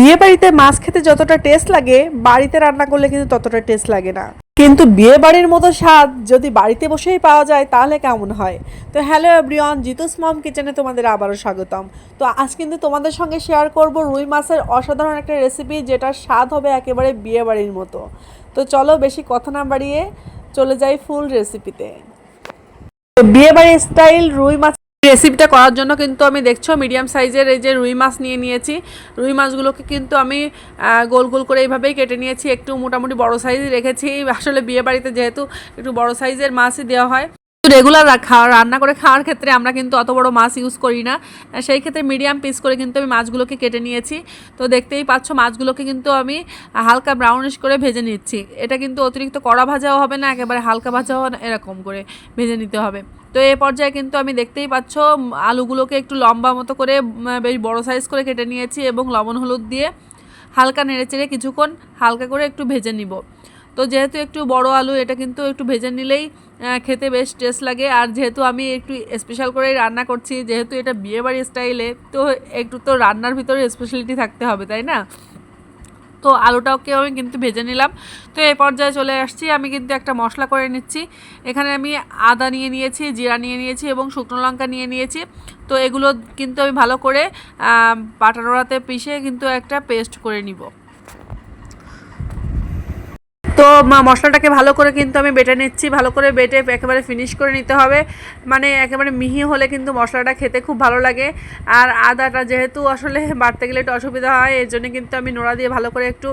বিয়ে বাড়িতে মাছ খেতে যতটা টেস্ট লাগে বাড়িতে রান্না করলে কিন্তু ততটা টেস্ট লাগে না। কিন্তু বিয়ে বাড়ির মতো স্বাদ যদি বাড়িতে বসেই পাওয়া যায় তাহলে কেমন হয়। তো হ্যালো এভরিওয়ান, জিতুস মম কিচেনে তোমাদের আবারও স্বাগতম। তো আজ কিন্তু তোমাদের সঙ্গে শেয়ার করব রুই মাছের অসাধারণ একটা রেসিপি, যেটার স্বাদ হবে একেবারে বিয়ে বাড়ির মতো। তো চলো বেশি কথা না বাড়িয়ে চলে যাই ফুল রেসিপিতে। তো বিয়ে বাড়ির স্টাইল রুই মাছ রেসিপিটা করার জন্য কিন্তু আমি দেখছো মিডিয়াম সাইজের এই যে রুই মাছ নিয়ে নিয়েছি। রুই মাছগুলোকে কিন্তু আমি গোল গোল করে এইভাবেই কেটে নিয়েছি, একটু মোটামুটি বড় সাইজ রেখেছি। আসলে বিয়ে বাড়িতে যেহেতু একটু বড় সাইজের মাছই দেওয়া হয়, রেগুলার রান্না করে খাওয়ার ক্ষেত্রে আমরা কিন্তু অত বড় মাছ ইউজ করি না, সেই ক্ষেত্রে মিডিয়াম পিস করে কিন্তু আমি মাছগুলোকে কেটে নিয়েছি। তো দেখতেই পাচ্ছ মাছগুলোকে কিন্তু আমি হালকা ব্রাউনিশ করে ভেজে নিচ্ছি। এটা কিন্তু অতিরিক্ত কড়া ভাজাও হবে না, একেবারে হালকা ভাজাও না, এরকম করে ভেজে নিতে হবে। তো এই পর্যায়ে কিন্তু আমি দেখতেই পাচ্ছ আলুগুলোকে একটু লম্বা মতো করে বেশ বড় সাইজ করে কেটে নিয়েছি এবং লবণ হলুদ দিয়ে হালকা নেড়েচেড়ে কিছুক্ষণ হালকা করে একটু ভেজে নিব। তো যেহেতু একটু বড় আলু, এটা কিন্তু একটু ভেজে নিলেই খেতে বেশ টেস্ট লাগে। আর যেহেতু আমি একটু স্পেশাল করেই রান্না করছি, যেহেতু এটা বিয়েবাড়ি স্টাইলে, তো একটু তো রান্নার ভিতরে স্পেশালিটি থাকতে হবে, তাই না? তো আলুটাকে আমি কিন্তু ভেজে নিলাম। তো এই পর্যায়ে চলে আসছি, আমি কিন্তু একটা মশলা করে নিচ্ছি। এখানে আমি আদা নিয়ে নিয়েছি, জিরা নিয়ে নিয়েছি এবং শুকনো লঙ্কা নিয়ে নিয়েছি। তো এগুলো কিন্তু আমি ভালো করে বাটানোড়াতে পিষে কিন্তু একটা পেস্ট করে নিব। তো মশলাটাকে ভালো করে কিন্তু আমি বেটে নিচ্ছি, ভালো করে বেটে একেবারে ফিনিশ করে নিতে হবে। মানে একেবারে মিহি হলে কিন্তু মশলাটা খেতে খুব ভালো লাগে। আর আদাটা যেহেতু আসলে বাটতে গেলে একটু অসুবিধা হয়, এর জন্য কিন্তু আমি নোড়া দিয়ে ভালো করে একটু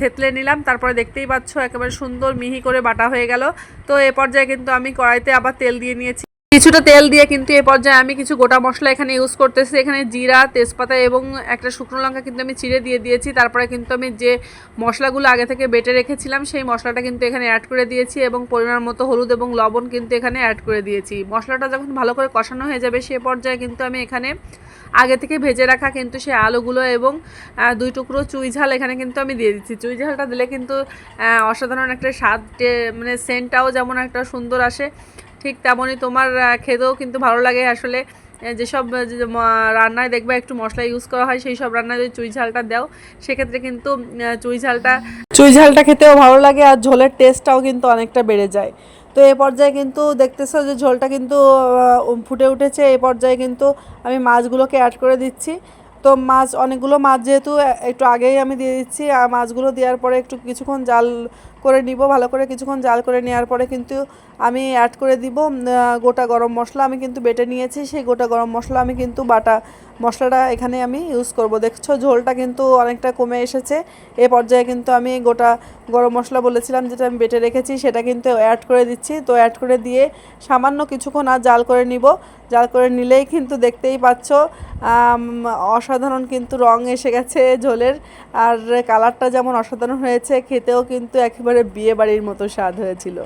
থেতলে নিলাম। তারপরে দেখতেই পাচ্ছ একেবারে সুন্দর মিহি করে বাটা হয়ে গেল। তো এ পর্যায়ে কিন্তু আমি কড়াইতে আবার তেল দিয়ে নিয়েছি। কিছুটা তেল দিয়ে কিন্তু এ পর্যায়ে আমি কিছু গোটা মশলা এখানে ইউজ করতেছি। এখানে জিরা, তেজপাতা এবং একটা শুকনো লঙ্কা কিন্তু আমি চিড়ে দিয়ে দিয়েছি। তারপরে কিন্তু আমি যে মশলাগুলো আগে থেকে বেটে রেখেছিলাম সেই মশলাটা কিন্তু এখানে অ্যাড করে দিয়েছি এবং পরিমাণ মতো হলুদ এবং লবণ কিন্তু এখানে অ্যাড করে দিয়েছি। মশলাটা যখন ভালো করে কষানো হয়ে যাবে সে পর্যায়ে কিন্তু আমি এখানে আগে থেকে ভেজে রাখা কিন্তু সেই আলুগুলো এবং 2 টুকরো চুই ঝাল এখানে কিন্তু আমি দিয়ে দিচ্ছি। চুই ঝালটা দিলে কিন্তু অসাধারণ একটা স্বাদ, মানে সেন্টটাও যেমন একটা সুন্দর আসে, ঠিক তেমনই তোমার খেতেও কিন্তু ভালো লাগে। আসলে যেসব রান্নায় দেখবে একটু মশলা ইউজ করা হয়, সেই সব রান্নায় যদি চুই ঝালটা দাও সেক্ষেত্রে কিন্তু চুই ঝালটা খেতেও ভালো লাগে আর ঝোলের টেস্টটাও কিন্তু অনেকটা বেড়ে যায়। তো এই পর্যায়ে কিন্তু দেখতেছো যে ঝোলটা কিন্তু ফুটে উঠেছে। এই পর্যায়ে কিন্তু আমি মাছগুলোকে অ্যাড করে দিচ্ছি। তো অনেকগুলো মাছ যেহেতু একটু আগেই আমি দিয়ে দিচ্ছি, আর মাছগুলো দেওয়ার পরে একটু কিছুক্ষণ জাল করে নিব। ভালো করে কিছুক্ষণ জাল করে নেওয়ার পরে কিন্তু আমি অ্যাড করে দিব গোটা গরম মশলা। আমি কিন্তু বেটে নিয়েছি, সেই গোটা গরম মশলা আমি কিন্তু বাটা মশলাটা এখানে আমি ইউজ করব। দেখছো ঝোলটা কিন্তু অনেকটা কমে এসেছে। এ পর্যায়ে কিন্তু আমি গোটা গরম মশলা বলেছিলাম যেটা আমি বেটে রেখেছি সেটা কিন্তু অ্যাড করে দিচ্ছি। তো অ্যাড করে দিয়ে সামান্য কিছুক্ষণ আর জাল করে নিব। জাল করে নিলেই কিন্তু দেখতেই পাচ্ছ অসাধারণ কিন্তু রং এসে গেছে ঝোলের। আর কালারটা যেমন অসাধারণ হয়েছে, খেতেও কিন্তু একেবারে বিয়ে বাড়ির মতো স্বাদ হয়েছিল।